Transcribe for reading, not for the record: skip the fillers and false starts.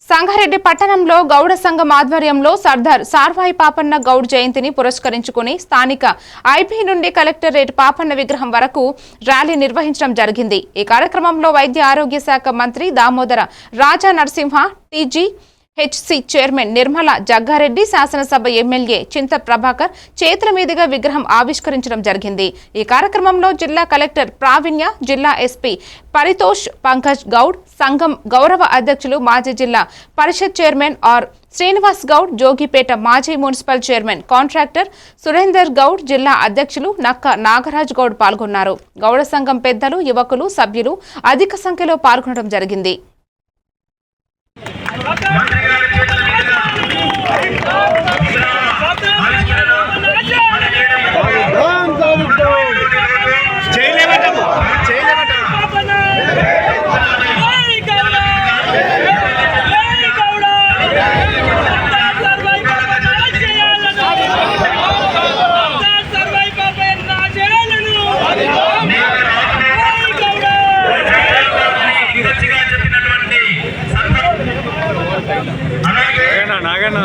సంగారెడ్డి పట్టణంలో గౌడ సంఘం ఆధ్వర్యంలో సర్దార్ సార్వాయి పాపన్న గౌడ్ జయంతిని పురస్కరించుకుని స్థానిక ఐపీ నుండి కలెక్టరేట్ పాపన్న విగ్రహం వరకు ర్యాలీ నిర్వహించడం జరిగింది। ఈ కార్యక్రమంలో వైద్య ఆరోగ్య శాఖ మంత్రి దామోదర రాజా నరసింహ, టీజీహెచ్సి చైర్మన్ నిర్మల జగ్గారెడ్డి, శాసనసభ ఎమ్మెల్యే చింత ప్రభాకర్ చేతుల మీదుగా విగ్రహం ఆవిష్కరించడం జరిగింది। ఈ కార్యక్రమంలో జిల్లా కలెక్టర్ ప్రావీణ్య, జిల్లా ఎస్పీ పరితోష్ పంకజ్ గౌడ్, సంఘం గౌరవ అధ్యక్షులు మాజీ జిల్లా పరిషత్ చైర్మన్ ఆర్ శ్రీనివాస్ గౌడ్, జోగిపేట మాజీ municipal chairman contractor Surender Goud, జిల్లా అధ్యక్షులు నక్క నాగరాజ్ గౌడ్ పాల్గొన్నారు। గౌడ సంఘం పెద్దలు, యువకులు, సభ్యులు అధిక సంఖ్యలో పాల్గొనడం జరిగింది। నాగన్న